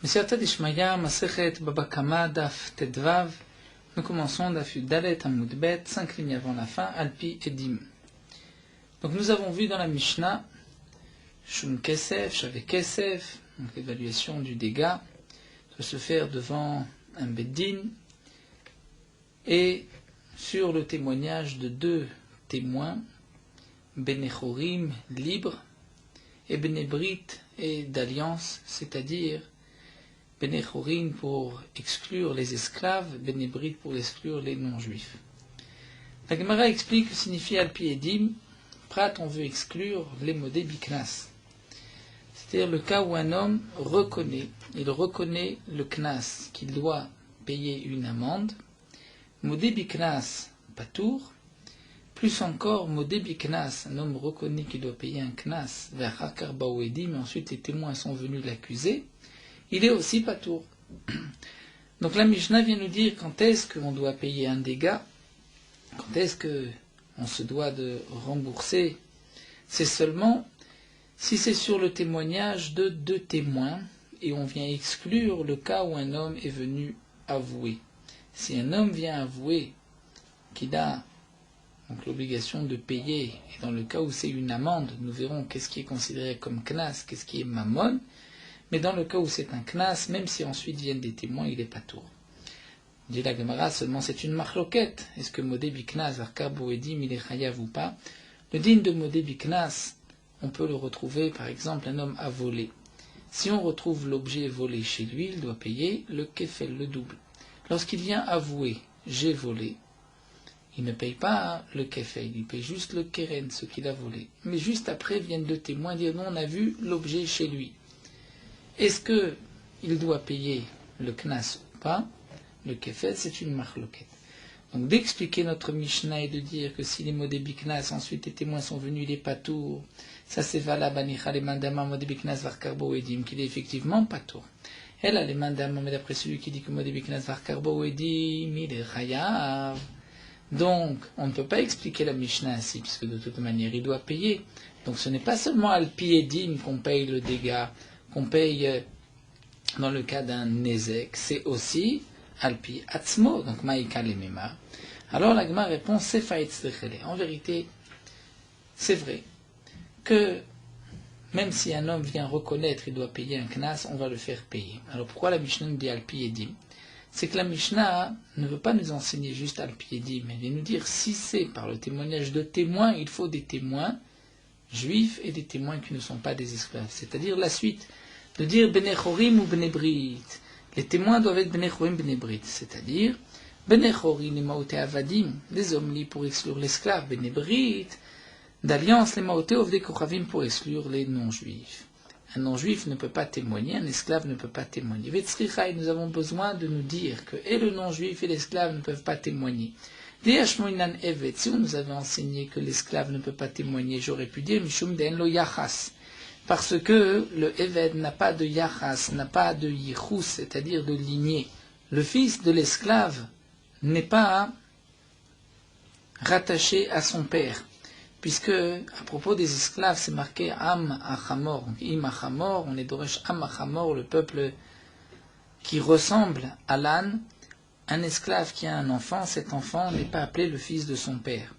Mesiyata d'Ishmaya, Masechet Baba Kama, Daf Tedvav. Nous commençons Daf Dalet Amud Bet, 5 lignes avant la fin, Alpi Edim. Donc nous avons vu dans la Mishnah, Shum Kesef, Shave Kesef, donc l'évaluation du dégât, doit se faire devant un Beddin, et sur le témoignage de deux témoins, Benechorim, libres, et Benebrit, et d'alliance, c'est-à-dire Benechorim pour exclure les esclaves, Benebrit pour exclure les non-juifs. La Gemara explique que signifie Alpi Edim, Prat, on veut exclure les modés biknas. C'est-à-dire le cas où un homme reconnaît le knas, qu'il doit payer une amende, modé biknas, patour, plus encore modé biknas, un homme reconnaît qu'il doit payer un knas vers Hakar Baouedi, mais ensuite les témoins sont venus l'accuser, il est aussi patour. Donc la Mishnah vient nous dire quand est-ce qu'on doit payer un dégât, quand est-ce qu'on se doit de rembourser. C'est seulement si c'est sur le témoignage de deux témoins et on vient exclure le cas où un homme est venu avouer. Si un homme vient avouer qu'il a donc l'obligation de payer, et dans le cas où c'est une amende, nous verrons qu'est-ce qui est considéré comme knas, qu'est-ce qui est mammon, mais dans le cas où c'est un knas, même si ensuite viennent des témoins, il est patour. Dit la Gemara, seulement c'est une marloquette. Est-ce que modé biknas, arkar boedim, il est chayav ou pas? Le digne de modé biknas, on peut le retrouver, par exemple, un homme a volé. Si on retrouve l'objet volé chez lui, il doit payer le kefel, le double. Lorsqu'il vient avouer, j'ai volé, il ne paye pas le kefel, il paye juste le keren, ce qu'il a volé. Mais juste après viennent deux témoins dire non, on a vu l'objet chez lui. Est-ce qu'il doit payer le knas ou pas? Le kefel, c'est une marloquette. Donc d'expliquer notre Mishnah et de dire que si les modé biknas, ensuite les témoins sont venus, il est patour, ça c'est valable, anicha les mandama modé biknas varkarbo edim, qu'il est effectivement patour. Elle a les mandama, mais d'après celui qui dit que modé biknas varkarbo edim, il est chayav. Donc on ne peut pas expliquer la Mishnah ainsi, puisque de toute manière il doit payer. Donc ce n'est pas seulement alpi edim qu'on paye le dégât, qu'on paye dans le cas d'un nezek, c'est aussi alpi atzmo, donc maïka lemema. Alors la Gemara répond sefaït tzrechele. En vérité, c'est vrai que même si un homme vient reconnaître qu'il doit payer un knas, on va le faire payer. Alors pourquoi la Mishnah nous dit alpi edim? C'est que la Mishnah ne veut pas nous enseigner juste alpi edim, elle vient nous dire si c'est par le témoignage de témoins, il faut des témoins juifs et des témoins qui ne sont pas des esclaves. C'est-à-dire la suite de dire Benechorim ou Benebrit. Les témoins doivent être Benechorim, Benebrit. C'est-à-dire Benechorim, les Maoté Avadim, les hommes libres pour exclure l'esclave, Benebrit, d'alliance, les Maoté Ovde Kochavim pour exclure les non-juifs. Un non-juif ne peut pas témoigner, un esclave ne peut pas témoigner. Vetzrichai, nous avons besoin de nous dire que et le non-juif et l'esclave ne peuvent pas témoigner. Si on nous avait enseigné que l'esclave ne peut pas témoigner, j'aurais pu dire Mishum den lo yachas, parce que le Eved n'a pas de yachas, n'a pas de yichus, c'est-à-dire de lignée. Le fils de l'esclave n'est pas rattaché à son père, puisque à propos des esclaves, c'est marqué Am Achamor. Donc Im Achamor, on est d'Oresh Am Achamor, le peuple qui ressemble à l'âne. Un esclave qui a un enfant, cet enfant n'est pas appelé le fils de son père.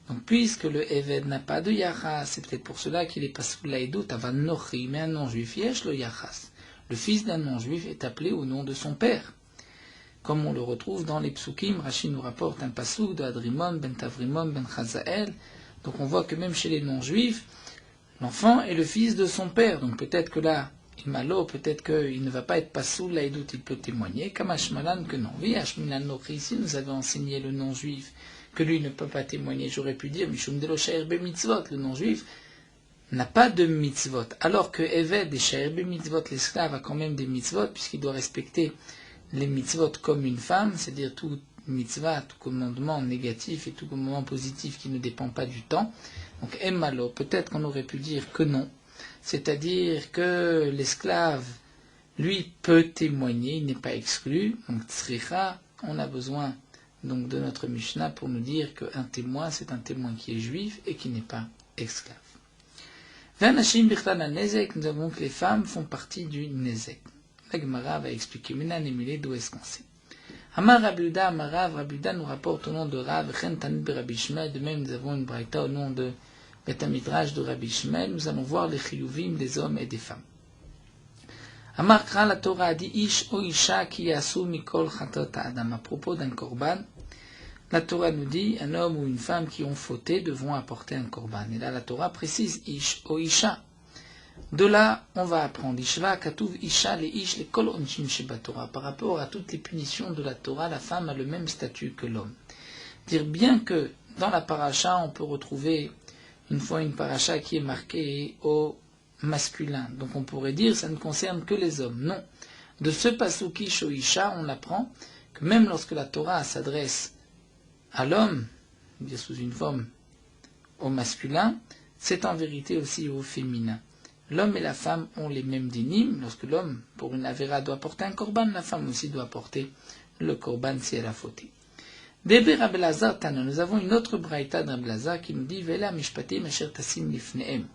Donc, puisque le Eved n'a pas de Yachas, c'est peut-être pour cela qu'il est pas sous l'Aïdout, Avan Nochi, mais un non-juif, Yesh le Yachas. Le fils d'un non-juif est appelé au nom de son père. Comme on le retrouve dans les Psukim, Rashi nous rapporte un pasuk de Adrimon, ben Tavrimon, ben Chazael. Donc, on voit que même chez les non-juifs, l'enfant est le fils de son père. Donc, peut-être que là, Malo, peut-être qu'il ne va pas être pas sous l'Aïdout, il peut témoigner, Kamashmalan que non. Oui, Hashminan Nochi, ici nous avait enseigné le non-juif que lui ne peut pas témoigner. J'aurais pu dire, Mishum Delo Shaer Be Mitzvot, le non-juif n'a pas de mitzvot. Alors que Eved et Shaer Be Mitzvot, l'esclave, a quand même des mitzvot, puisqu'il doit respecter les mitzvot comme une femme, c'est-à-dire tout mitzvah, tout commandement négatif et tout commandement positif qui ne dépend pas du temps. Donc, Emmalo, peut-être qu'on aurait pu dire que non. C'est-à-dire que l'esclave, lui, peut témoigner, il n'est pas exclu. Donc, tsricha, on a besoin donc de notre Mishnah pour nous dire qu'un témoin, c'est un témoin qui est juif et qui n'est pas esclave. Vanashim birtan nezek, nous avons que les femmes font partie du nezek. La Gemara va expliquer Menan Emile d'où est-ce qu'on sait. Amar Rabuda, Amarav, Rabuda nous rapporte au nom de Rav, Chen Tanit Rabbi Ishmael. De même, nous avons une braïta au nom de Bet Midrash de Rabbi Ishmael. Nous allons voir les chiyuvim des hommes et des femmes. Amar Kra, la Torah a dit Ish o Isha ki yasu mikol chatot adam. À propos d'un korban, la Torah nous dit un homme ou une femme qui ont fauté devront apporter un korban. Et là, la Torah précise Ish o Isha. De là, on va apprendre Ishva, Katuv, Isha, les Ish, les Kol Onshim Sheba Torah. Par rapport à toutes les punitions de la Torah, la femme a le même statut que l'homme. Dire bien que dans la paracha, on peut retrouver une fois une paracha qui est marquée au masculin. Donc on pourrait dire ça ne concerne que les hommes. Non. De ce pasuk Ish o Isha, on apprend que même lorsque la Torah s'adresse à l'homme, bien sous une forme au masculin, c'est en vérité aussi au féminin. L'homme et la femme ont les mêmes dinim. Lorsque l'homme, pour une avéra, doit porter un korban, la femme aussi doit porter le korban si elle a fauté. Debe Rabbi Elazar Tana, nous avons une autre braïta de Rabbi Elazar qui nous dit Vela mishpatim asher tasim lifnehem.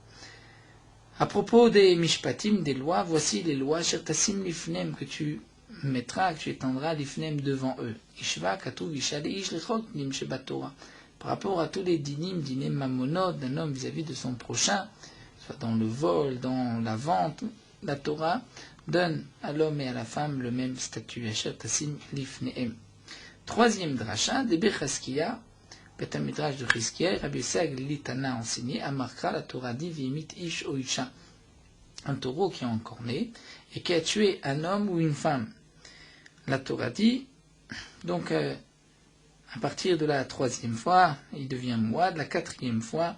À propos des mishpatim, des lois, voici les lois asher tasim lifnehem que tu mettras, que tu étendras lifnehem devant eux. Ishva katuv ishale ish lechot nim sheba Torah. Par rapport à tous les dinim mamonot d'un homme vis-à-vis de son prochain, soit dans le vol, dans la vente, la Torah donne à l'homme et à la femme le même statut. Asher tasim lifnehem. Troisième dracha, de Bechaskia, Bet Midrash de Chizkiah, Rabbi Yosef Litana enseigné, Amarkra, la Torah dit, Vimit Ish o Isha, un taureau qui est encore né et qui a tué un homme ou une femme. La Torah dit, donc à partir de la troisième fois, il devient mouad, la quatrième fois,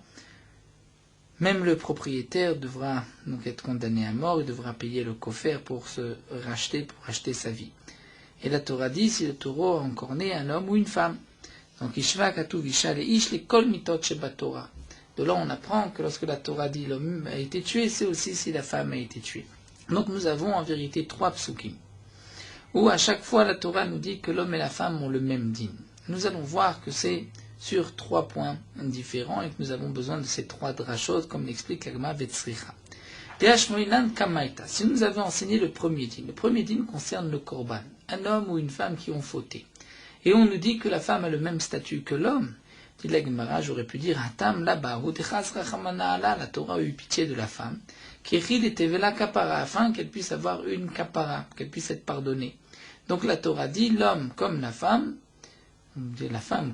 même le propriétaire devra donc être condamné à mort, il devra payer le kofer pour se racheter, pour racheter sa vie. Et la Torah dit, si le taureau a encore né un homme ou une femme. Donc, Ishva, Katuv, Isha, les Ish, les Kol Mitot Sheba Torah. De là, on apprend que lorsque la Torah dit l'homme a été tué, c'est aussi si la femme a été tuée. Donc, nous avons en vérité 3 psukim, où à chaque fois la Torah nous dit que l'homme et la femme ont le même din. Nous allons voir que c'est sur 3 points différents et que nous avons besoin de ces 3 drachot, comme l'explique l'Agma Vetzricha. Si nous avions enseigné le premier din concerne le korban, un homme ou une femme qui ont fauté. Et on nous dit que la femme a le même statut que l'homme. Dit la Gemara, j'aurais pu dire, Hatam là-bas, la Torah a eu pitié de la femme, qui afin qu'elle puisse avoir une kapara, qu'elle puisse être pardonnée. Donc la Torah dit, l'homme comme la femme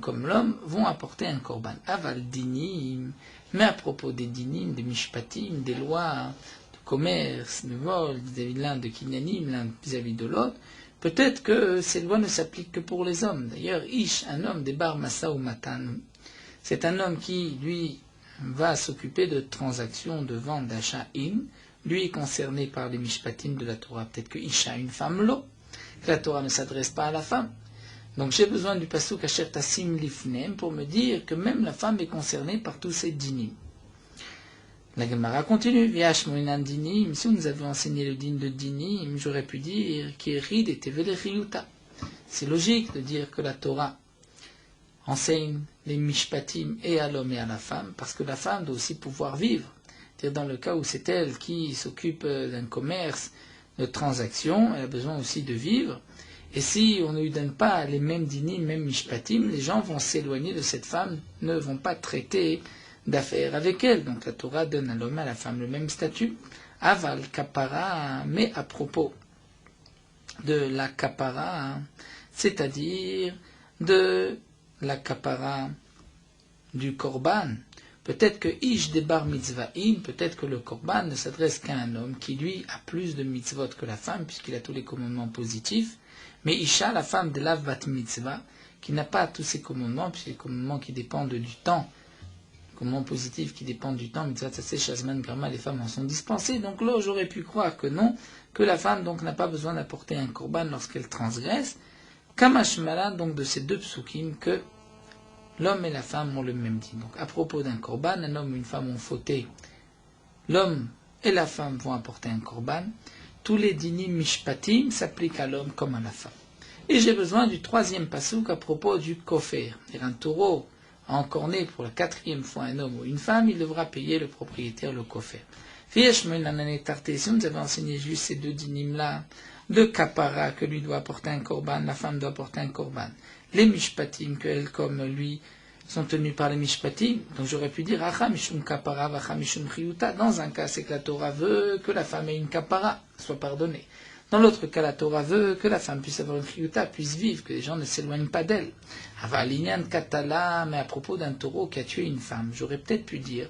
comme l'homme, vont apporter un korban. Aval dinim, mais à propos des dinim, des mishpatim, des lois de commerce, de vol, vis-à-vis de l'un, de kinyanim, l'un vis-à-vis de l'autre, peut-être que ces lois ne s'appliquent que pour les hommes. D'ailleurs, Ish, un homme des bar massa ou matan, c'est un homme qui, lui, va s'occuper de transactions de vente, d'achat in, lui est concerné par les mishpatim de la Torah. Peut-être que Isha, une femme lo, que la Torah ne s'adresse pas à la femme. Donc j'ai besoin du pasuk Asher Tasim Lifnem pour me dire que même la femme est concernée par tous ces dinim. La Gemara continue, Viash Moinan Dinim, si nous avions enseigné le din de dinim, j'aurais pu dire Kirid et Tevelechiyuta. C'est logique de dire que la Torah enseigne les mishpatim et à l'homme et à la femme, parce que la femme doit aussi pouvoir vivre. C'est-à-dire dans le cas où c'est elle qui s'occupe d'un commerce, de transactions, elle a besoin aussi de vivre. Et si on ne lui donne pas les mêmes dinim, même mishpatim, les gens vont s'éloigner de cette femme, ne vont pas traiter d'affaires avec elle. Donc la Torah donne à l'homme et à la femme le même statut. Aval kapara, mais à propos de la kapara, c'est-à-dire de la kapara du korban, peut-être que ish de bar mitzvahim, peut-être que le korban ne s'adresse qu'à un homme qui lui a plus de mitzvot que la femme, puisqu'il a tous les commandements positifs. Mais Isha, la femme de la bat mitzvah, qui n'a pas tous ces commandements, puisque les commandements qui dépendent du temps, les commandements positifs qui dépendent du temps, mitzvah tzatzeh, shazman, karma, les femmes en sont dispensées. Donc là, j'aurais pu croire que non, que la femme donc n'a pas besoin d'apporter un korban lorsqu'elle transgresse. Kamashmala, donc de ces 2 psukim, que l'homme et la femme ont le même din. Donc à propos d'un korban, un homme ou une femme ont fauté, l'homme et la femme vont apporter un korban. Tous les dinim mishpatim s'appliquent à l'homme comme à la femme. Et j'ai besoin du 3e pasuk à propos du kofer. Un taureau a encore né pour la 4e fois un homme ou une femme, il devra payer le propriétaire le kofer. Si nous avons enseigné juste ces deux dynimes-là, de kapara que lui doit apporter un korban, la femme doit apporter un korban. Les mishpatim, qu'elles comme lui sont tenues par les mishpatim, donc j'aurais pu dire acha mishum kapara, vacha mishum chiyuta. Dans un cas, c'est que la Torah veut que la femme ait une kapara, soit pardonnée. Dans l'autre cas, la Torah veut que la femme puisse avoir une chiyuta, puisse vivre, que les gens ne s'éloignent pas d'elle. Avalinyan katala, mais à propos d'un taureau qui a tué une femme, j'aurais peut-être pu dire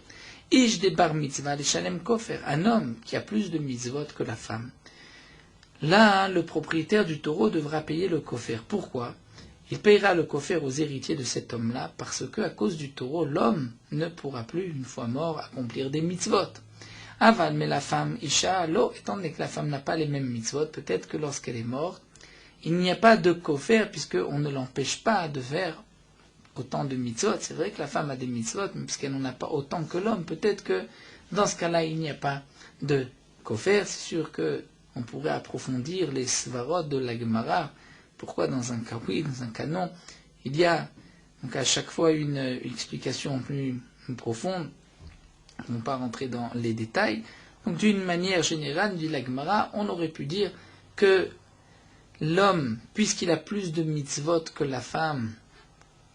ish de bar mitzvah le shalem kofer, un homme qui a plus de mitzvot que la femme. Là, le propriétaire du taureau devra payer le kofer. Pourquoi? Il payera le kofer aux héritiers de cet homme-là, parce que, à cause du taureau, l'homme ne pourra plus, une fois mort, accomplir des mitzvot. Aval, mais la femme, Isha, l'eau, étant donné que la femme n'a pas les mêmes mitzvot, peut-être que lorsqu'elle est morte, il n'y a pas de kofer, puisqu'on ne l'empêche pas de faire autant de mitzvot. C'est vrai que la femme a des mitzvot, mais puisqu'elle n'en a pas autant que l'homme, peut-être que, dans ce cas-là, il n'y a pas de kofer. C'est sûr que on pourrait approfondir les svarot de la Gemara. Pourquoi dans un cas oui, dans un cas non? Il y a donc à chaque fois une explication plus profonde. On ne va pas rentrer dans les détails. Donc d'une manière générale, dit la Gemara, on aurait pu dire que l'homme, puisqu'il a plus de mitzvot que la femme,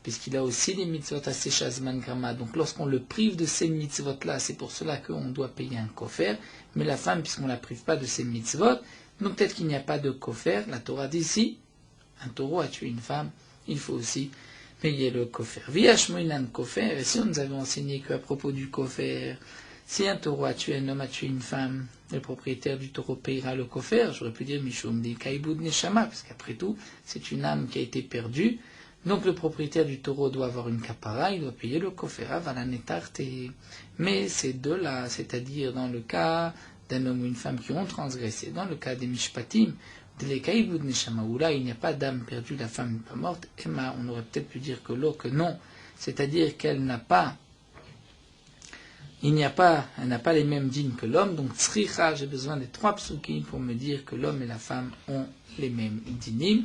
puisqu'il a aussi des mitzvot à ses chazman grama, donc lorsqu'on le prive de ces mitzvot-là, c'est pour cela qu'on doit payer un kofer, mais la femme, puisqu'on ne la prive pas de ses mitzvot, donc peut-être qu'il n'y a pas de kofer, la Torah dit si un taureau a tué une femme, il faut aussi payer le kofer. Viashmoinan kofer, et si on nous avait enseigné qu'à propos du kofer, si un taureau a tué un homme, a tué une femme, le propriétaire du taureau payera le kofer, j'aurais pu dire Mishum di Kaibud Neshama, parce qu'après tout, c'est une âme qui a été perdue. Donc le propriétaire du taureau doit avoir une kapara, il doit payer le kofera valanetarte. Mais ces deux-là, c'est-à-dire dans le cas d'un homme ou une femme qui ont transgressé, dans le cas des mishpatim, de l'ekaïbud neshama, où là il n'y a pas d'âme perdue, la femme n'est pas morte, Emma, on aurait peut-être pu dire que l'eau, que non, c'est-à-dire qu'elle n'a pas, elle n'a pas les mêmes dînes que l'homme, donc tsricha, j'ai besoin des 3 psukim pour me dire que l'homme et la femme ont les mêmes dinim.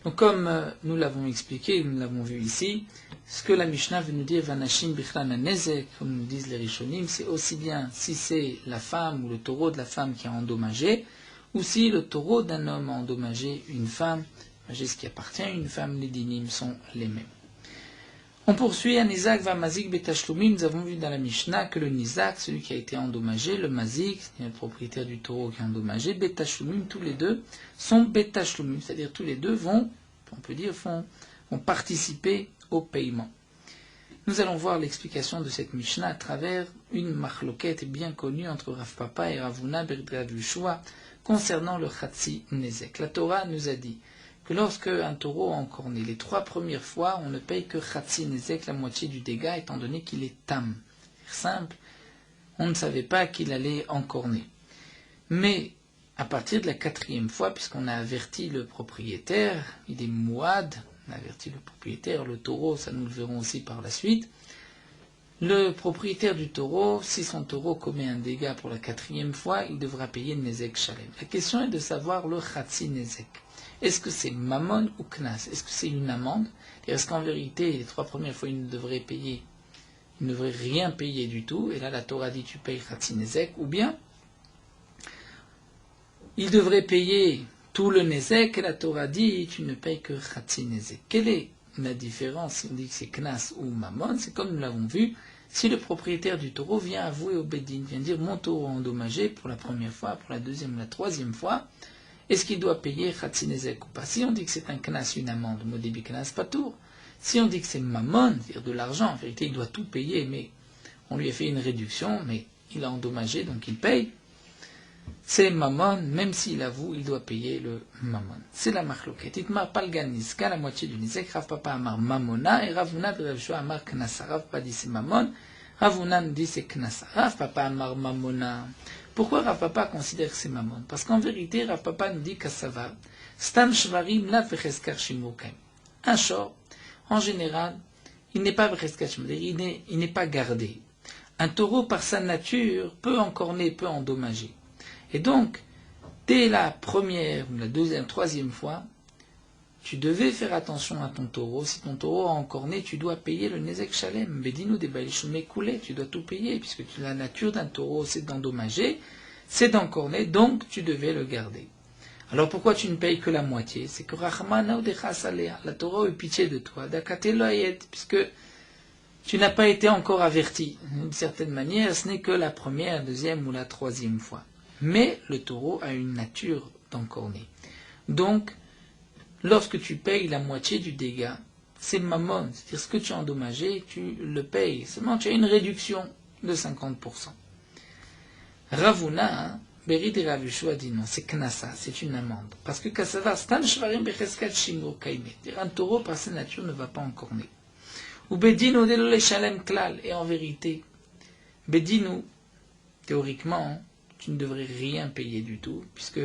Donc comme nous l'avons expliqué, nous l'avons vu ici, ce que la Mishnah veut nous dire, Vanashim bichlan nezek, comme nous disent les Rishonim, c'est aussi bien si c'est la femme ou le taureau de la femme qui a endommagé, ou si le taureau d'un homme a endommagé une femme, ce qui appartient à une femme, les dinim sont les mêmes. On poursuit, un Nizak va mazik betashloumim, nous avons vu dans la Mishnah que le Nizak, celui qui a été endommagé, le mazik, le propriétaire du taureau qui a endommagé, betashloumim, tous les deux sont betashloumim, c'est-à-dire tous les deux vont, on peut dire, vont participer au paiement. Nous allons voir l'explication de cette Mishnah à travers une machloquette bien connue entre Rav Papa et Rav Huna ber Rav Yehoshua concernant le Chatzi Nezek. La Torah nous a dit que lorsque un taureau a encorné, les 3 premières fois, on ne paye que Chatzi Nezek, la moitié du dégât, étant donné qu'il est tam. C'est simple, on ne savait pas qu'il allait encorner. Mais à partir de la 4e fois, puisqu'on a averti le propriétaire, il est mouad, on a averti le propriétaire, le taureau, ça nous le verrons aussi par la suite, le propriétaire du taureau, si son taureau commet un dégât pour la 4e fois, il devra payer Nezek Shalem. La question est de savoir le Chatzi Nezek. Est-ce que c'est Mammon ou Knas? Est-ce que c'est une amende? Est-ce qu'en vérité, les 3 premières fois, il ne devrait rien payer du tout, et là la Torah dit tu payes Chatzi Nezek, ou bien il devrait payer tout le Nezek, et la Torah dit tu ne payes que Chatzi Nezek. Quelle est la différence si on dit que c'est Knas ou Mammon? C'est comme nous l'avons vu, si le propriétaire du taureau vient avouer au Bédine, vient dire mon taureau endommagé pour la première fois, pour la 2e, la 3e fois, est-ce qu'il doit payer Chatzi Nezek ou pas? Si on dit que c'est un Knas, une amende, Modébi Knas Patour. Si on dit que c'est Mammon, c'est-à-dire de l'argent, en vérité il doit tout payer, mais on lui a fait une réduction, mais il a endommagé, donc il paye. C'est Mammon, même s'il avoue, il doit payer le Mammon. C'est la machloket. Itmar palgan niska, la moitié du Nizek, Rav Papa amar Mammona, et Rav Huna ber Rav Yehoshua amar Knasa. Rav Papa dit c'est Mammon, Rav Huna dit c'est Knasa. Rav Papa amar Mammona. Pourquoi Rav Papa considère que c'est Mammon? Parce qu'en vérité, Rav Papa nous dit que ça va. Stam shvarim la vecheskar shimurkem. Un shor, en général, il n'est pas vecheskar shimurkem, il n'est pas gardé. Un taureau, par sa nature, peut encorner, peut endommager. Et donc, dès la 1re, la 2e, 3e fois, tu devais faire attention à ton taureau. Si ton taureau a encorné, tu dois payer le Nezek Shalem. Bedinu de Baïchoumé coulé, tu dois tout payer, puisque la nature d'un taureau, c'est d'endommager, c'est d'encorner, donc tu devais le garder. Alors pourquoi tu ne payes que la moitié? C'est que Rahmana ou Dechasalea, la Torah a eu pitié de toi, Dakateloyed, puisque tu n'as pas été encore averti. D'une certaine manière, ce n'est que la première, deuxième ou la troisième fois. Mais le taureau a une nature d'encorner. Donc, lorsque tu payes la moitié du dégât, c'est mammon, c'est-à-dire ce que tu as endommagé, tu le payes. Seulement, tu as une réduction de 50%. Ravuna, Beri de Rav Yeshua dit non, c'est knasa, c'est une amende. Parce que Kassavar, Stan Shvarim Becheskat Shimur Kaime. Un taureau, par sa nature, ne va pas encorner. Ou Bedinu de le Shalem Klal. Et en vérité, Bedinu, théoriquement, tu ne devrais rien payer du tout, puisque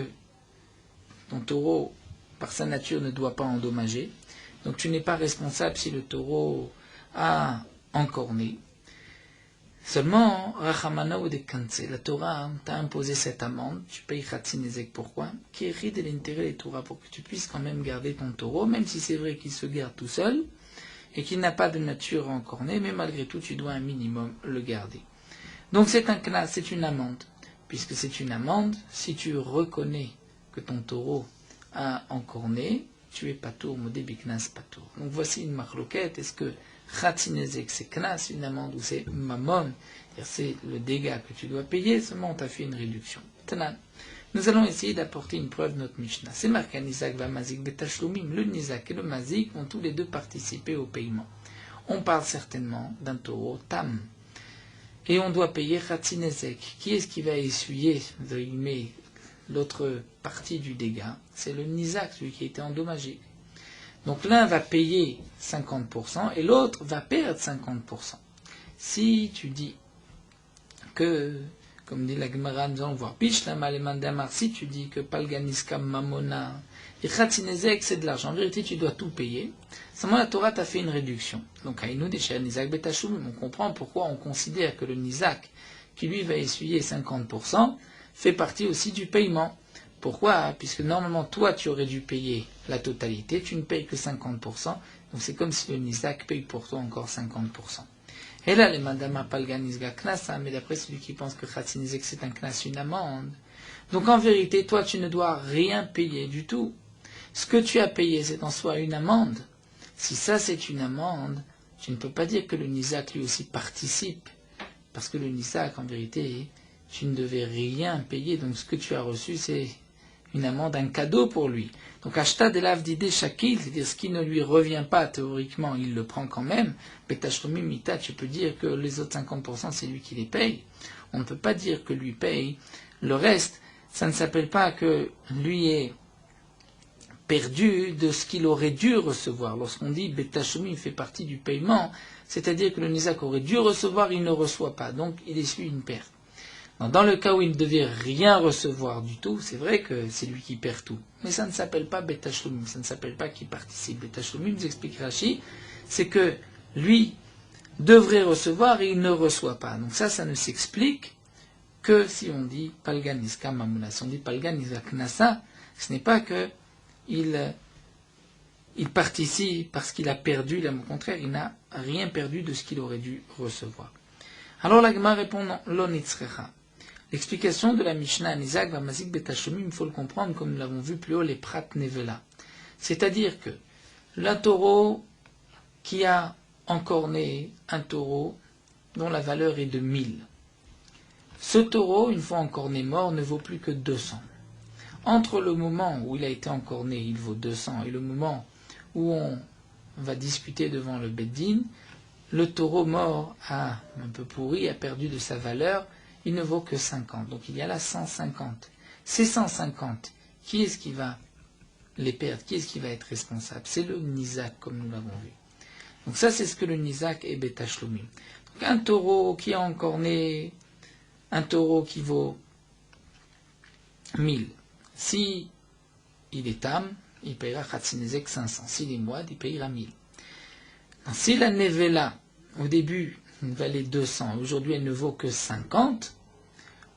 ton taureau, par sa nature, ne doit pas endommager. Donc tu n'es pas responsable si le taureau a encorné. Seulement, Rachamana ou Dekanse, la Torah t'a imposé cette amende, tu payes Khatzinezek, pourquoi? Qui hérite de l'intérêt des Torah, pour que tu puisses quand même garder ton taureau, même si c'est vrai qu'il se garde tout seul, et qu'il n'a pas de nature encornée, mais malgré tout, tu dois un minimum le garder. Donc c'est un knas, c'est une amende. Puisque c'est une amende, si tu reconnais que ton taureau a encorné, tu es patour, modé biknas patour. Donc voici une marloquette, est-ce que Khatzinezek c'est knas, une amende, ou c'est mammon, c'est le dégât que tu dois payer, seulement on t'a fait une réduction. Tanan. Nous allons essayer d'apporter une preuve de notre Mishnah. C'est marqué Nizak va Mazik Betashlumim. Le Nizak et le Mazik vont tous les deux participer au paiement. On parle certainement d'un taureau tam. Et on doit payer Khatzinezek. Qui est-ce qui va essuyer l'autre partie du dégât? C'est le Nizak, celui qui a été endommagé. Donc l'un va payer 50% et l'autre va perdre 50%. Si tu dis que, comme dit la Gemara, nous allons voir, si tu dis que Palganiska Mamona et Khatzinezek c'est de l'argent, en vérité tu dois tout payer, seulement la Torah t'a fait une réduction. Donc Aïnou Desher Nizak Betashum, on comprend pourquoi on considère que le Nizak, qui lui va essuyer 50%, fait partie aussi du paiement. Pourquoi? Puisque normalement toi tu aurais dû payer la totalité, tu ne payes que 50%, donc c'est comme si le Nizak paye pour toi encore 50%. Et là, les Madama Palganizga Knasa, mais d'après celui qui pense que Khatzinezek c'est un Knas, une amende. Donc en vérité, toi tu ne dois rien payer du tout. Ce que tu as payé, c'est en soi une amende. Si ça c'est une amende, tu ne peux pas dire que le Nizak lui aussi participe. Parce que le Nizak, en vérité, tu ne devais rien payer. Donc ce que tu as reçu, c'est une amende, un cadeau pour lui. Donc Ashta de l'Avdide Shakil, c'est-à-dire ce qui ne lui revient pas théoriquement, il le prend quand même. Betashlomi Mita, tu peux dire que les autres 50%, c'est lui qui les paye. On ne peut pas dire que lui paye le reste. Ça ne s'appelle pas que lui est perdu de ce qu'il aurait dû recevoir. Lorsqu'on dit Betashlomi fait partie du paiement, c'est-à-dire que le Nizak aurait dû recevoir, il ne reçoit pas. Donc il essuie une perte. Dans le cas où il ne devait rien recevoir du tout, c'est vrai que c'est lui qui perd tout. Mais ça ne s'appelle pas Betashlomi, ça ne s'appelle pas qui participe. Betashlomi, nous explique Rashi, c'est que lui devrait recevoir et il ne reçoit pas. Donc ça ne s'explique que si on dit Palganiska Mamuna. Si on dit Palganiska Knasa, ce n'est pas que il participe parce qu'il a perdu, au contraire, il n'a rien perdu de ce qu'il aurait dû recevoir. Alors la Gemara répond non, l'onitzrecha. L'explication de la Mishnah Nizak va Mazik Betashomim, il faut le comprendre comme nous l'avons vu plus haut, les Prat Nevela. C'est-à-dire que le taureau qui a encorné un taureau dont la valeur est de 1000. Ce taureau, une fois encorné mort, ne vaut plus que 200. Entre le moment où il a été encorné, il vaut 200, et le moment où on va discuter devant le Beddin, le taureau mort a un peu pourri, a perdu de sa valeur, il ne vaut que 50. Donc il y a là 150. Ces 150, qui est-ce qui va les perdre? Qui est-ce qui va être responsable? C'est le Nizak, comme nous l'avons vu. Donc ça, c'est ce que le Nizak est Betashlomi. Donc un taureau qui a encorné, un taureau qui vaut 1000. Si il est tam, il payera Khatzinezek 500. S'il est moide, il payera 1000. Si la Nevela, au début, valait 200, aujourd'hui elle ne vaut que 50,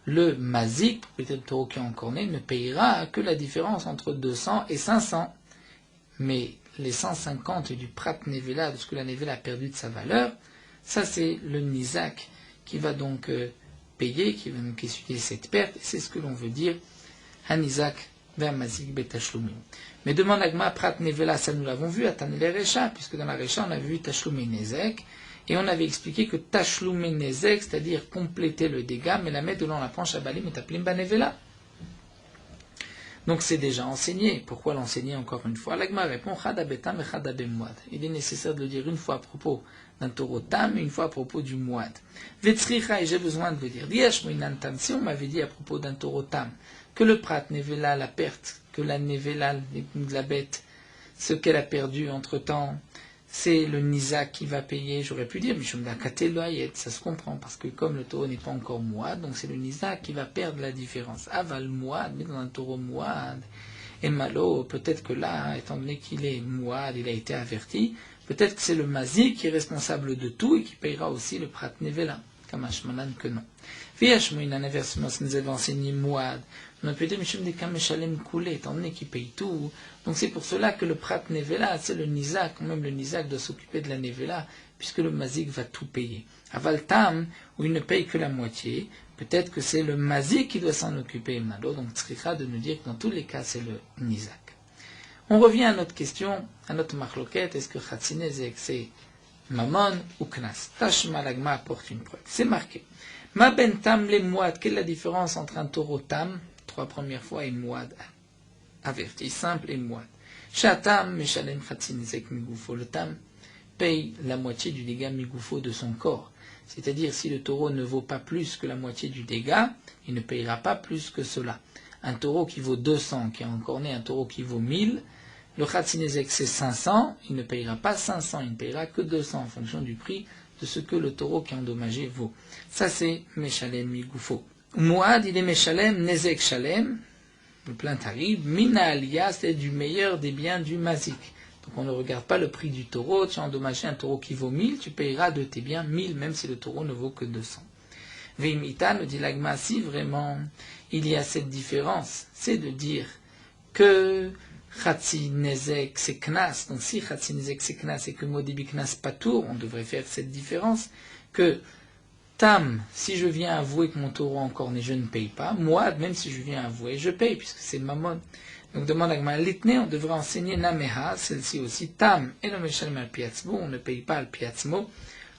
le Mazik, peut-être le taureau qui est encorné, ne payera que la différence entre 200 et 500. mais les 150 du prat nevela, de ce que la nevela a perdu de sa valeur, ça c'est le nizak qui va donc payer, qui va donc essuyer cette perte, et c'est ce que l'on veut dire, hanizak ve'amazik betashlumin. Mais demande Agma, prat nevela, ça nous l'avons vu, à Tanele Recha, puisque dans la Recha on avait vu tashlumin nezek, et on avait expliqué que tashlumin nezek, c'est-à-dire compléter le dégât, mais la mettre devant la planche à balim et taplim banevela. Donc c'est déjà enseigné. Pourquoi l'enseigner encore une fois? L'Agma répond Chadabetam et Chadabemouad. Il est nécessaire de le dire une fois à propos d'un taureau tam et une fois à propos du mouad. Vetzricha, et j'ai besoin de le dire. Diashmoinan tam, si on m'avait dit à propos d'un taureau tam que le prat nevela, la perte, que la nevela de la bête, ce qu'elle a perdu entre-temps, c'est le nizak qui va payer, j'aurais pu dire, ça se comprend, parce que comme le taureau n'est pas encore mouad, donc c'est le nizak qui va perdre la différence. Aval mouad, mais dans un taureau mouad, et malo, peut-être que là, étant donné qu'il est mouad, il a été averti, peut-être que c'est le mazik qui est responsable de tout et qui payera aussi le prat nevela, comme Ashmanan que non. Viashmoinan, inversement, si nous avons enseigné mouad, on peut dire Mishum de Kameshalem Koulé, étant donné qu'il paye tout. Donc c'est pour cela que le prat nevela, c'est le nizak, quand même le nizak doit s'occuper de la nevela, puisque le mazik va tout payer. Aval tam, où il ne paye que la moitié, peut-être que c'est le mazik qui doit s'en occuper, Malo, donc tzricha de nous dire que dans tous les cas c'est le nizak. On revient à notre question, à notre marloquette, est-ce que Khatsinezek c'est Mammon ou Knas? Tashma l'agma apporte une preuve. C'est marqué. Ma ben tam les mouad, quelle est la différence entre un taureau tam, 3 premières fois, et mouad, averti, simple et mouad. Shatam, meshalem Khatsinezek migoufo, le tam paye la moitié du dégât migoufo de son corps. C'est-à-dire, si le taureau ne vaut pas plus que la moitié du dégât, il ne payera pas plus que cela. Un taureau qui vaut 200, qui est encore né, un taureau qui vaut 1000, le Khatsinezek c'est 500, il ne payera pas 500, il ne payera que 200 en fonction du prix de ce que le taureau qui est endommagé vaut. Ça c'est Meshalem Migoufo. Mouad, il est Meshalem Nezek Shalem, le plein tarif, Mina Aliyah, c'est du meilleur des biens du Mazik. Donc on ne regarde pas le prix du taureau, tu as endommagé un taureau qui vaut 1000, tu payeras de tes biens 1000, même si le taureau ne vaut que 200. Veimita, nous dit l'Agma, si vraiment il y a cette différence, c'est de dire que Khatsinezek c'est Knas, donc si Khatsinezek c'est Knas et que Modibi Knas Patour, on devrait faire cette différence, que Tam, si je viens avouer que mon taureau encore né, je ne paye pas, moi, même si je viens avouer, je paye, puisque c'est Mammon. Donc demande à l'Itné, on devrait enseigner Nameha, celle-ci aussi, Tam, et le Meshalem al Piatzmo, on ne paye pas al Piatzmo,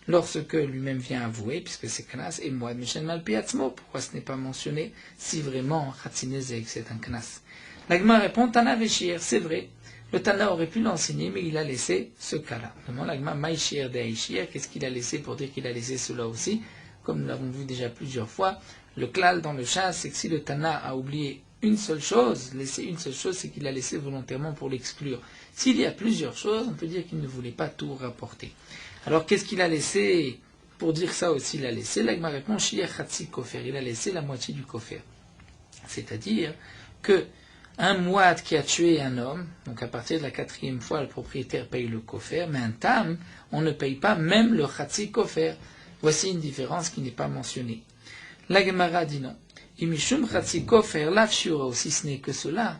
lorsque lui-même vient avouer, puisque c'est Knas, et moi, Meshalem al Piatzmo, pourquoi ce n'est pas mentionné, si vraiment Khatsinezek c'est un Knas? L'Agma répond, Tana Veshir, c'est vrai, le Tana aurait pu l'enseigner, mais il a laissé ce cas-là. Demande l'Agma, Maïshir de Aïshir, qu'est-ce qu'il a laissé pour dire qu'il a laissé cela aussi? Comme nous l'avons vu déjà plusieurs fois, le klal dans le chat, c'est que si le Tana a oublié une seule chose, laissé une seule chose, c'est qu'il l'a laissé volontairement pour l'exclure. S'il y a plusieurs choses, on peut dire qu'il ne voulait pas tout rapporter. Alors qu'est-ce qu'il a laissé? Pour dire ça aussi, il a laissé, l'Agma répond, Shir Khatsi Kofer, il a laissé la moitié du Kofer. C'est-à-dire que un mouad qui a tué un homme, donc à partir de la 4e fois, le propriétaire paye le Kofer, mais un tam, on ne paye pas même le Khatsi Kofer. Voici une différence qui n'est pas mentionnée. La Gemara dit non. Imishum Khatsi Kofer laf shiur, si ce n'est que cela,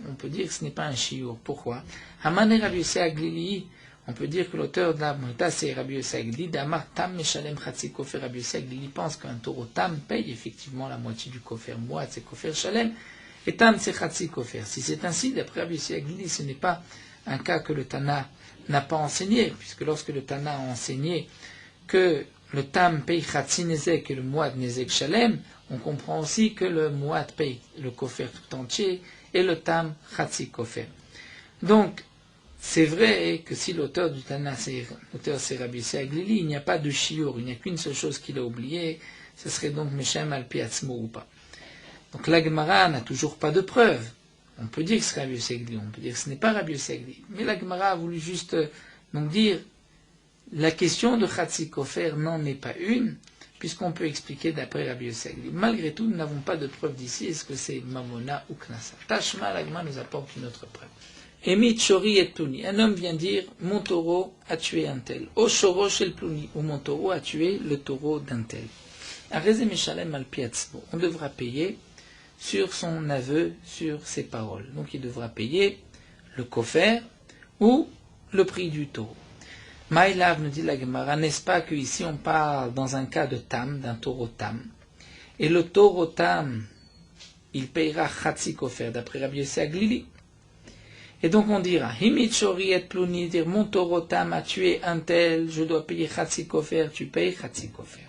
on peut dire que ce n'est pas un shiur. Pourquoi? Hamane Rabbi Yossi Aglili, on peut dire que l'auteur de la Mota c'est Rabbi Yossi Aglili, Damar Tam Meshalem Khatsi Kofer. Rabbi Yossi Aglili pense qu'un taureau tam paye effectivement la moitié du Kofer. Moi, c'est Kofer Shalem, et tam c'est Khatsi Kofer. Si c'est ainsi, d'après Rabbi Yossi Aglili, ce n'est pas un cas que le Tana n'a pas enseigné, puisque lorsque le Tana a enseigné que le tam paye Khatsinezek et le mouad Nezek Shalem, on comprend aussi que le mouad paye le kofer tout entier et le tam Khatsi kofer. Donc, c'est vrai que si l'auteur du Tana, l'auteur c'est Rabbi Yossi Aglili, il n'y a pas de shiur, il n'y a qu'une seule chose qu'il a oubliée, ce serait donc Meshem al Piatzmo ou pas. Donc la Gemara n'a toujours pas de preuve. On peut dire que c'est Rabbi Yossi Aglili, on peut dire que ce n'est pas Rabbi Yossi Aglili. Mais la Gemara a voulu juste donc dire la question de Khatsi Kofer n'en est pas une, puisqu'on peut expliquer d'après Rabbi Yossi Aglili. Malgré tout, nous n'avons pas de preuve d'ici, est-ce que c'est Mamona ou Knasa. Tashma, la Gemara nous apporte une autre preuve. Emit Shori et Plouni. Un homme vient dire, mon taureau a tué un tel. O Shoro shel Plouni, ou mon taureau a tué le taureau d'un tel. Areze Meshalem al Piatzbo. On devra payer sur son aveu, sur ses paroles. Donc il devra payer le kofer ou le prix du taureau. Maïlav, nous dit la Gemara, n'est-ce pas qu'ici on parle dans un cas de tam, d'un taureau tam, et le taureau tam, il payera Chatzi Kofer, d'après Rabbi Yossi Aglili. Et donc on dira, Himit Shori et Pluni, dire mon taureau tam a tué un tel, je dois payer Chatzi Kofer, tu payes Chatzi Kofer.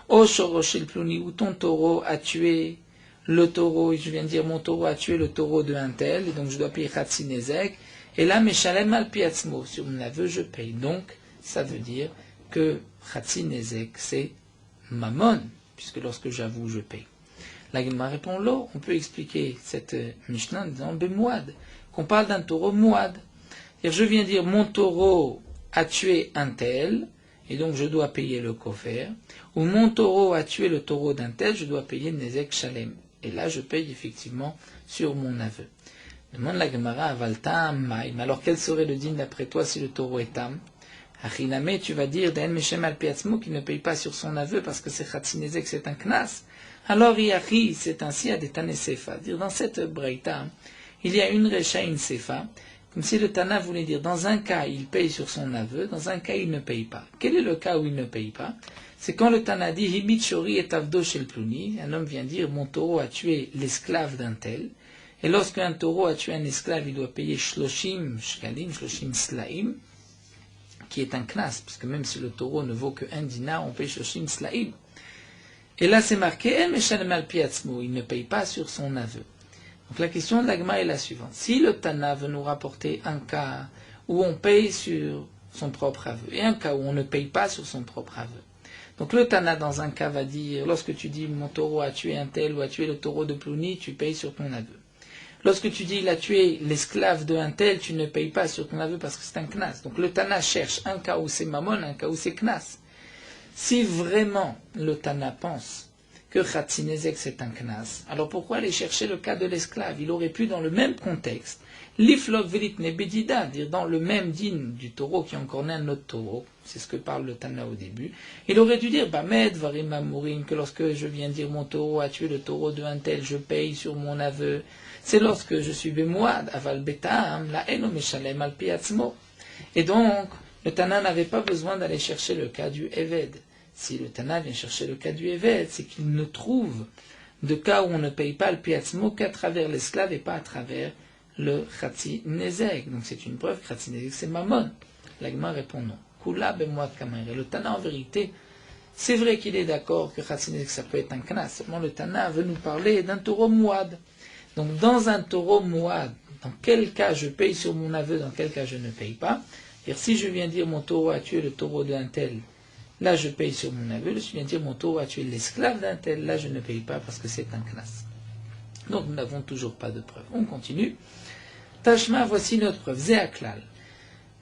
O Shoroshel Pluni, où ton taureau a tué le taureau, je viens de dire mon taureau a tué le taureau de un tel, et donc je dois payer Chatzi Nezek, et là, Meshalem al Piatzmo, sur mon aveu, je paye. Donc, ça veut dire que Chatzi Nezek, c'est Mammon, puisque lorsque j'avoue, je paye. La Gemara répond l'eau. On peut expliquer cette Mishnah en disant Bemouad, qu'on parle d'un taureau Mouad. Je viens dire mon taureau a tué un tel, et donc je dois payer le kofer, ou mon taureau a tué le taureau d'un tel, je dois payer Nezek Shalem. Et là, je paye effectivement sur mon aveu. Demande la Gemara à Valtam Maïm. Alors quel serait le din d'après toi si le taureau est tam? Achiname, tu vas dire d'En Meshem al Piatzmo qui ne paye pas sur son aveu parce que c'est Chatzi Nezek, c'est un knas. Alors Iachi, c'est ainsi à des Tane Sefa. Dire dans cette breita, il y a une recha et une sefa, comme si le Tana voulait dire dans un cas il paye sur son aveu, dans un cas il ne paye pas. Quel est le cas où il ne paye pas? C'est quand le Tana dit Hibit Shori et Avdo Shel Pluni, un homme vient dire mon taureau a tué l'esclave d'un tel. Et lorsqu'un taureau a tué un esclave, il doit payer Shloshim Shkalim, Shloshim Slaim, qui est un knas, parce que même si le taureau ne vaut que 1 dinar, on paye Shloshim Slaim. Et là c'est marqué, il ne paye pas sur son aveu. Donc la question de l'agma est la suivante. Si le Tana veut nous rapporter un cas où on paye sur son propre aveu, et un cas où on ne paye pas sur son propre aveu. Donc le Tana dans un cas va dire, lorsque tu dis mon taureau a tué un tel ou a tué le taureau de Plouni, tu payes sur ton aveu. Lorsque tu dis il a tué l'esclave de un tel, tu ne payes pas sur ton aveu parce que c'est un knas. Donc le Tana cherche un cas où c'est mammon, un cas où c'est knas. Si vraiment le Tana pense que Chatzi Nezek c'est un knas, alors pourquoi aller chercher le cas de l'esclave? Il aurait pu dans le même contexte, l'iflok velit nebedida, dire dans le même din du taureau qui a encore né un autre taureau, c'est ce que parle le Tana au début, il aurait dû dire, Bamed varim amourim, que lorsque je viens dire mon taureau a tué le taureau de un tel, je paye sur mon aveu. C'est lorsque je suis bémouad, aval betam, la eno meshalem al piatzmo. Et donc, le Tana n'avait pas besoin d'aller chercher le cas du Eved. Si le Tana vient chercher le cas du Eved, c'est qu'il ne trouve de cas où on ne paye pas le piatzmo qu'à travers l'esclave et pas à travers le Chatzi Nezek. Donc c'est une preuve que Chatzi Nezek c'est Mammon. L'Agma répond non. Kula bemouad kamayre. Le Tana en vérité, c'est vrai qu'il est d'accord que Chatzi Nezek ça peut être un knas. Seulement le Tana veut nous parler d'un taureau mouad. Donc dans un taureau mouad, dans quel cas je paye sur mon aveu, dans quel cas je ne paye pas. Et si je viens dire mon taureau a tué le taureau d'un tel, là je paye sur mon aveu. Si je viens dire mon taureau a tué l'esclave d'un tel, là je ne paye pas parce que c'est un knas. Donc nous n'avons toujours pas de preuve. On continue. Tashma, voici notre preuve. Zéaklal.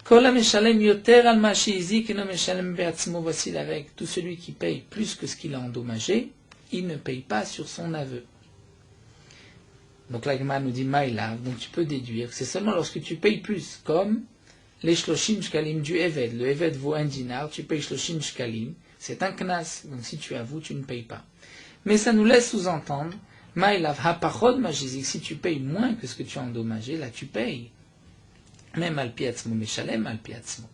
Kola meshalem yoter al mashizi keno meshalem beatzmo. Voici la règle. Tout celui qui paye plus que ce qu'il a endommagé, il ne paye pas sur son aveu. Donc l'agma nous dit maïlav, donc tu peux déduire que c'est seulement lorsque tu payes plus, comme les shloshim shkalim du Eved. Le Eved vaut 1 dinar, tu payes shloshim shkalim, c'est un knas, donc si tu avoues, tu ne payes pas. Mais ça nous laisse sous-entendre, maïlav hapachod majizik, si tu payes moins que ce que tu as endommagé, là tu payes. Même al piatzmo, meshalem al piatzmo.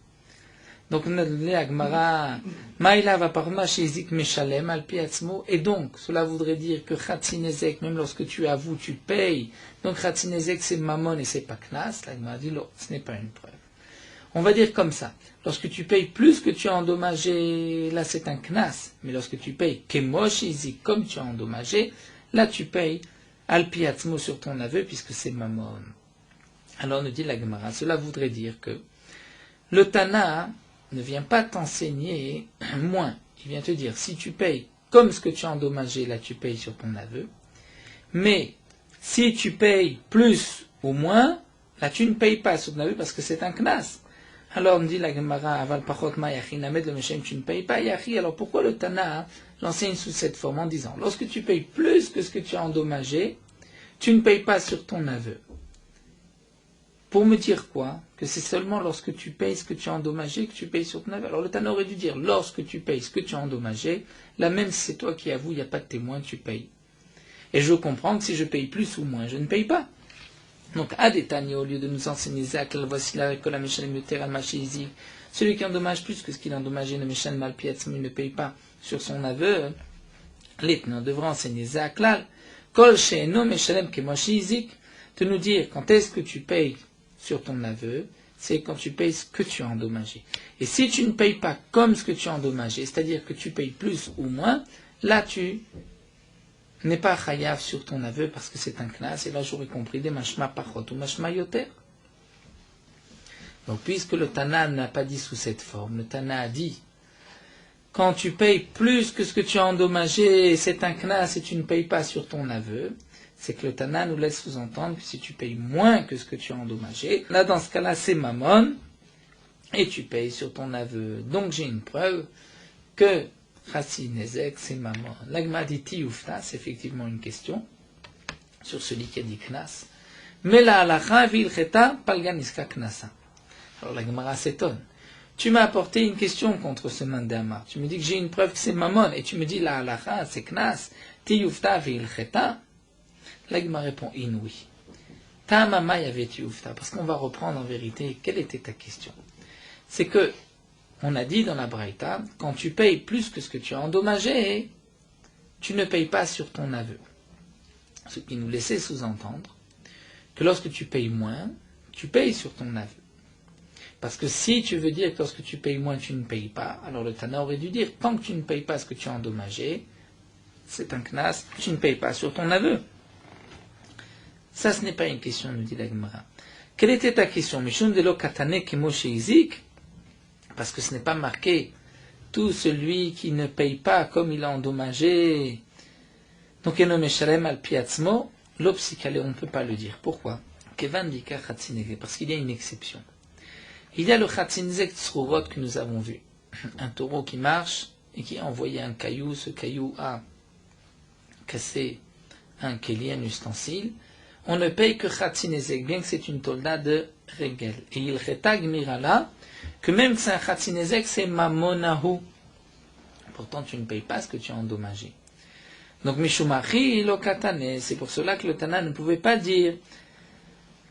Donc, l'agmara, maïlav hapachod majizik meshalem al piatzmo, et donc, cela voudrait dire que Chatzi Nezek, même lorsque tu avoues, tu payes. Donc, Chatzi Nezek, c'est mammon et c'est pas knas. L'agmara dit, non, ce n'est pas une preuve. On va dire comme ça. Lorsque tu payes plus que tu as endommagé, là c'est un knas. Mais lorsque tu payes kemoshizik, comme tu as endommagé, là tu payes al piatzmo sur ton aveu, puisque c'est mammon. Alors nous dit la Gemara, cela voudrait dire que le Tana ne vient pas t'enseigner moins. Il vient te dire, si tu payes comme ce que tu as endommagé, là tu payes sur ton aveu. Mais si tu payes plus ou moins, là tu ne payes pas sur ton aveu parce que c'est un knas. Alors on dit la Gemara, aval pachot ma yachi, named le meshem, tu ne payes pas yachi. Alors pourquoi le Tana l'enseigne sous cette forme en disant, lorsque tu payes plus que ce que tu as endommagé, tu ne payes pas sur ton aveu. Pour me dire quoi? Que c'est seulement lorsque tu payes ce que tu as endommagé que tu payes sur ton aveu. Alors le Tana aurait dû dire, lorsque tu payes ce que tu as endommagé, là même si c'est toi qui avoues, il n'y a pas de témoin, tu payes. Et je comprends que si je paye plus ou moins, je ne paye pas. Donc, Adetani, au lieu de nous enseigner Zak, voici la Kola Meshalem Yoter al Machizik, celui qui endommage plus que ce qu'il a endommagé, ne Meshalem al Piatzmo, il ne paye pas sur son aveu. L'Etna devra enseigner Zak, Kol She'eno Meshalem Kemochizik, de nous dire quand est-ce que tu payes sur ton aveu, c'est quand tu payes ce que tu as endommagé. Et si tu ne payes pas comme ce que tu as endommagé, c'est-à-dire que tu payes plus ou moins, là tu n'es pas chayav sur ton aveu parce que c'est un knas, et là j'aurais compris des mashma pachot ou mashma yoter. Donc puisque le Tana n'a pas dit sous cette forme, le Tana a dit quand tu payes plus que ce que tu as endommagé, c'est un knas et tu ne payes pas sur ton aveu, c'est que le Tana nous laisse sous-entendre que si tu payes moins que ce que tu as endommagé, là dans ce cas-là c'est mammon, et tu payes sur ton aveu. Donc j'ai une preuve que Khatsi Nezek c'est mammon. L'agma dit Tiyufta, c'est effectivement une question sur celui qui a dit knas. Mais la halacha vilcheta palganiska knasa. Alors l'agmara s'étonne. Tu m'as apporté une question contre ce mandamar. Tu me dis que j'ai une preuve que c'est mammon, et tu me dis la halacha c'est knas, Tiyufta vilcheta. L'agma répond oui. Ta'amama yaveti ufta, parce qu'on va reprendre en vérité quelle était ta question. C'est que on a dit dans la Braïta, quand tu payes plus que ce que tu as endommagé, tu ne payes pas sur ton aveu. Ce qui nous laissait sous-entendre que lorsque tu payes moins, tu payes sur ton aveu. Parce que si tu veux dire que lorsque tu payes moins, tu ne payes pas, alors le Tana aurait dû dire, tant que tu ne payes pas ce que tu as endommagé, c'est un knas, tu ne payes pas sur ton aveu. Ça, ce n'est pas une question, nous dit la Gemara. Quelle était ta question? Parce que ce n'est pas marqué tout celui qui ne paye pas comme il a endommagé. Donc, on ne peut pas le dire. Pourquoi? Parce qu'il y a une exception. Il y a le Khatzinzek Tsrurot que nous avons vu. Un taureau qui marche et qui a envoyé un caillou. Ce caillou a cassé un kéli, un ustensile. On ne paye que Khatzinezek, bien que c'est une tolda de Regel. Et il retag mirala, que même que c'est un Khatzinezek, c'est Mamonahu. Pourtant, tu ne payes pas ce que tu as endommagé. Donc, Mishumachi lo katane, c'est pour cela que le Tana ne pouvait pas dire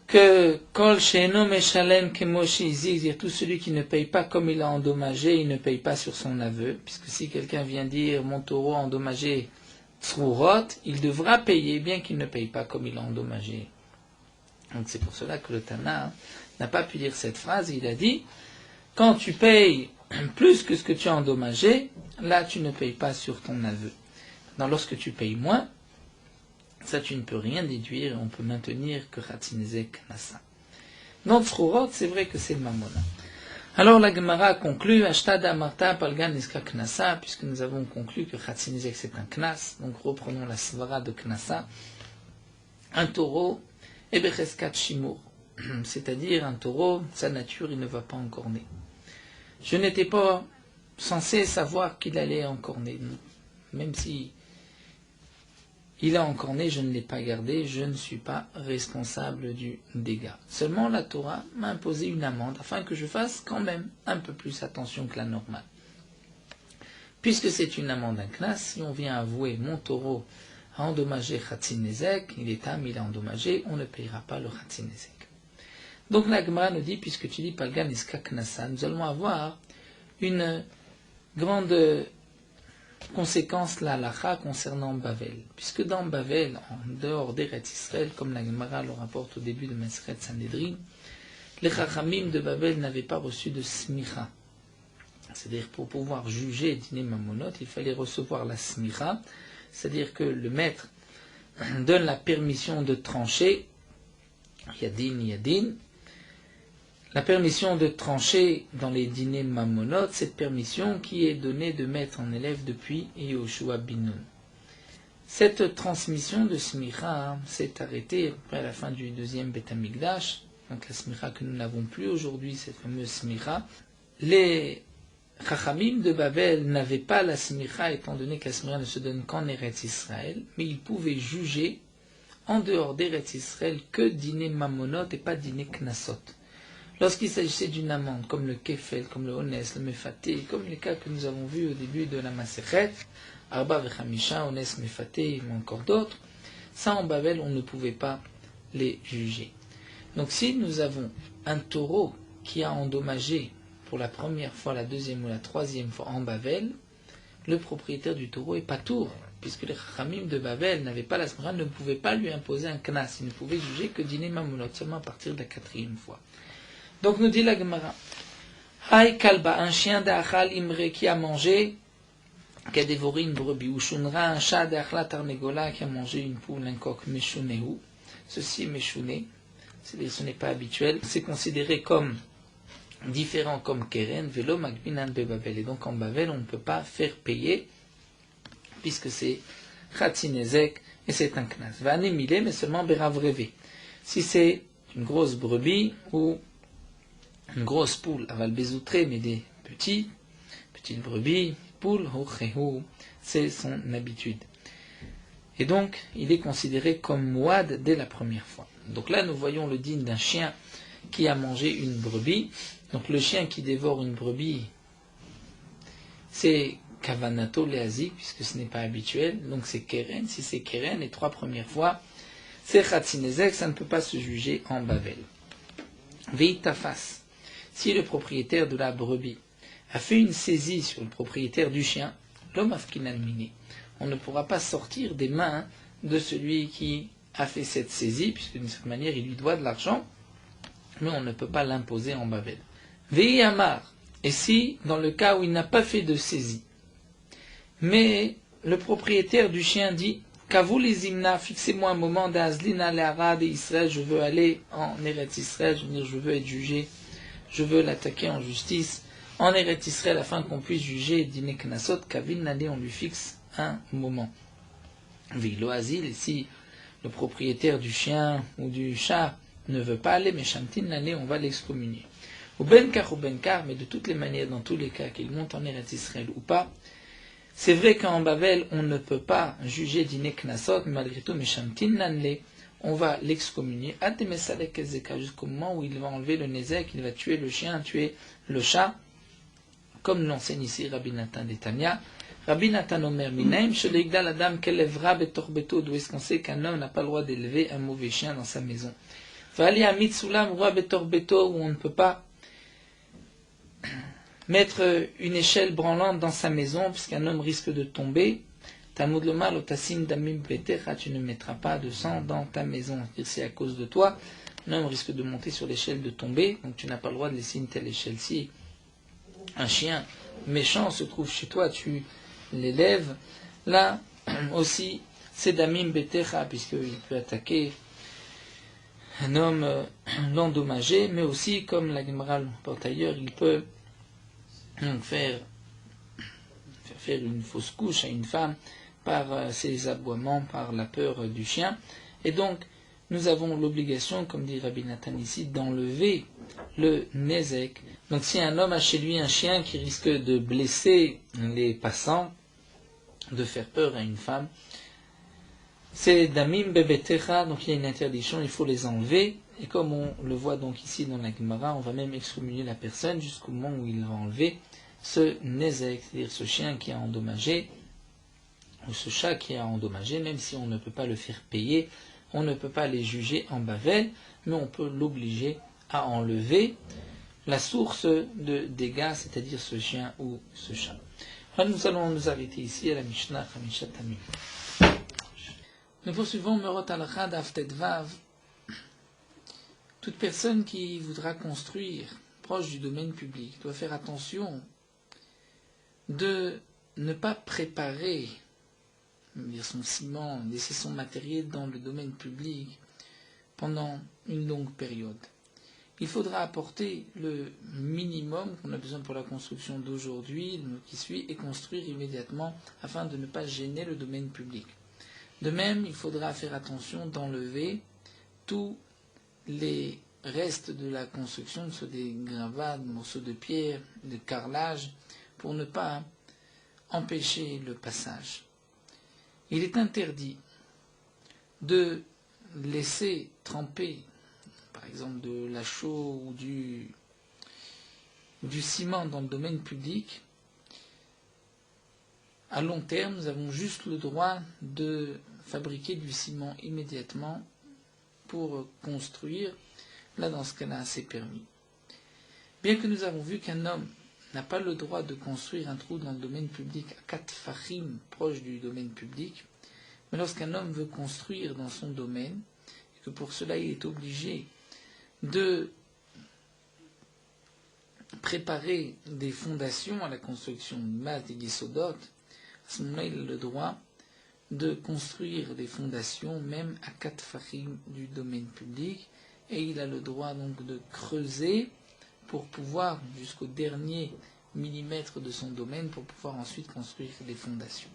que Kol She'eno Meshalem Kemoshi Izik, dire tout celui qui ne paye pas comme il a endommagé, il ne paye pas sur son aveu. Puisque si quelqu'un vient dire mon taureau a endommagé Tsrurot, il devra payer bien qu'il ne paye pas comme il a endommagé. Donc c'est pour cela que le Tana n'a pas pu dire cette phrase. Il a dit, quand tu payes plus que ce que tu as endommagé, là tu ne payes pas sur ton aveu. Maintenant lorsque tu payes moins, ça tu ne peux rien déduire et on peut maintenir que Khatzinezek Nasa. Non, Tsrurot, c'est vrai que c'est le Mamona. Alors la Gemara conclut, Ashtada Marta Palgan Niska Knasa, puisque nous avons conclu que Khatzinezek c'est un Knas, donc reprenons la svara de Knasa, un taureau, et Becheskat Shimur, c'est-à-dire un taureau, sa nature, il ne va pas encorner. Je n'étais pas censé savoir qu'il allait encorner, même si il a encorné, je ne l'ai pas gardé, je ne suis pas responsable du dégât. Seulement la Torah m'a imposé une amende afin que je fasse quand même un peu plus attention que la normale. Puisque c'est une amende un knas, si on vient avouer mon taureau a endommagé Khatzinezek, il est âme, il a endommagé, on ne payera pas le Khatzinezek. Donc la Gemara nous dit, puisque tu dis Palgan Iska Knasa, nous allons avoir une grande conséquence la halacha concernant Bavel. Puisque dans Bavel, en dehors d'Eretz Israël, comme la Gemara le rapporte au début de Masechet Sanhedrin, les Chachamim de Babel n'avaient pas reçu de smicha. C'est-à-dire pour pouvoir juger dîner mamonot, il fallait recevoir la smicha, c'est-à-dire que le maître donne la permission de trancher, yadin, la permission de trancher dans les dîners mamonot, cette permission qui est donnée de maître en élève depuis Yehoshua bin Nun. Cette transmission de smicha s'est arrêtée après la fin du deuxième Beth Amikdash, donc la smicha que nous n'avons plus aujourd'hui, cette fameuse smicha. Les Chachamim de Babel n'avaient pas la smicha, étant donné que la smicha ne se donne qu'en Eretz Israël, mais ils pouvaient juger en dehors d'Eretz Israël que dîner mamonot et pas dîner knasot. Lorsqu'il s'agissait d'une amende, comme le kefel, comme le ones, le mefaté, comme les cas que nous avons vus au début de la Masechet, Arba vechamisha, ones, mefaté, mais encore d'autres, ça en Babel, on ne pouvait pas les juger. Donc si nous avons un taureau qui a endommagé pour la première fois, la deuxième ou la troisième fois en Bavel, le propriétaire du taureau est patour, puisque les Chachamim de Bavel n'avaient pas la smara, ne pouvaient pas lui imposer un knas, ils ne pouvaient juger que dîner mamoulot, seulement à partir de la quatrième fois. Donc nous dit la Gemara, Hay kalba, un chien d'achal imre qui a mangé, qui a dévoré une brebis, ou shunra, un chat d'achla tarnegola qui a mangé une poule, un coq, meshunehu, ceci est meshuné, c'est-à-dire ce n'est pas habituel, c'est considéré comme différent comme keren, velo magbinan bebabel, et donc en Bavel on ne peut pas faire payer, puisque c'est Khatzinezek et c'est un knas. Va anémilé, mais seulement beravrevé. Si c'est une grosse brebis ou une grosse poule, aval bezoutré, mais des petites brebis, poules, c'est son habitude. Et donc, il est considéré comme mouad dès la première fois. Donc là, nous voyons le digne d'un chien qui a mangé une brebis. Donc le chien qui dévore une brebis, c'est Kavanato Leazik, puisque ce n'est pas habituel, donc c'est Keren. Si c'est Keren, les 3 premières fois, c'est Khatzinezek, ça ne peut pas se juger en Bavel. Veitafas, si le propriétaire de la brebis a fait une saisie sur le propriétaire du chien, l'homme afkinalminé, on ne pourra pas sortir des mains de celui qui a fait cette saisie, puisque d'une certaine manière il lui doit de l'argent, mais on ne peut pas l'imposer en Bavel. Veiyamar, et si, dans le cas où il n'a pas fait de saisie, mais le propriétaire du chien dit Kavou les imna, fixez-moi un moment d'Azlina l'Arad et Israël, je veux aller en Eretz Israël, je veux être jugé, je veux l'attaquer en justice en Eretz Israël afin qu'on puisse juger Dine Knasot, Kavin Nane, on lui fixe un moment. Vilo Azil, et si le propriétaire du chien ou du chat ne veut pas aller, mais Shamtin Nane, on va l'excommunier. Ou Benkar, mais de toutes les manières, dans tous les cas, qu'il monte en Eretz Israël ou pas, c'est vrai qu'en Bavel, on ne peut pas juger Dine Knasot, mais malgré tout, Meshamtin Nanle, on va l'excommunier, jusqu'au moment où il va enlever le Nézek, il va tuer le chien, tuer le chat, comme l'enseigne ici Rabbi Nathan d'Etania. Rabbi Nathan Omer Minaim, Shelegdal Adam Kelevra Betorbeto, d'où est-ce qu'on sait qu'un homme n'a pas le droit d'élever un mauvais chien dans sa maison. Vali Amitsulam Roi Betorbeto, où on ne peut pas mettre une échelle branlante dans sa maison, puisqu'un homme risque de tomber. Tamud Lomar, Lotassim Damim Betecha, tu ne mettras pas de sang dans ta maison. C'est-à-dire, c'est à cause de toi. Un homme risque de monter sur l'échelle, de tomber, donc tu n'as pas le droit de laisser une telle échelle. Si un chien méchant se trouve chez toi, tu l'élèves. Là aussi, c'est Damim Betecha, puisqu'il peut attaquer un homme, l'endommager, mais aussi, comme la Gemara le porte ailleurs, il peut donc faire une fausse couche à une femme par ses aboiements, par la peur du chien. Et donc, nous avons l'obligation, comme dit Rabbi Nathan ici, d'enlever le Nézek. Donc, si un homme a chez lui un chien qui risque de blesser les passants, de faire peur à une femme, c'est Damim Bebetecha, donc il y a une interdiction, il faut les enlever. Et comme on le voit donc ici dans la Gemara, on va même excommunier la personne jusqu'au moment où il va enlever ce Nézek, c'est-à-dire ce chien qui a endommagé, ou ce chat qui a endommagé, même si on ne peut pas le faire payer, on ne peut pas les juger en Bavel, mais on peut l'obliger à enlever la source de dégâts, c'est-à-dire ce chien ou ce chat. Alors nous allons nous arrêter ici à la Mishnah Chamishat Tamim. Nous poursuivons Merot Alachad Aftet Vav. Toute personne qui voudra construire proche du domaine public doit faire attention de ne pas préparer son ciment, laisser son matériel dans le domaine public pendant une longue période. Il faudra apporter le minimum qu'on a besoin pour la construction d'aujourd'hui, qui suit, et construire immédiatement afin de ne pas gêner le domaine public. De même, il faudra faire attention d'enlever tous les restes de la construction, soit des gravats, des morceaux de pierre, de carrelage, pour ne pas empêcher le passage. Il est interdit de laisser tremper, par exemple de la chaux ou du ciment dans le domaine public. À long terme, nous avons juste le droit de fabriquer du ciment immédiatement pour construire, là dans ce cas-là c'est permis. Bien que nous avons vu qu'un homme n'a pas le droit de construire un trou dans le domaine public à 4 farim proche du domaine public, mais lorsqu'un homme veut construire dans son domaine, et que pour cela il est obligé de préparer des fondations à la construction de base des Yesodot, à ce moment-là il a le droit de construire des fondations même à 4 farim du domaine public, et il a le droit donc de creuser pour pouvoir, jusqu'au dernier millimètre de son domaine, pour pouvoir ensuite construire des fondations.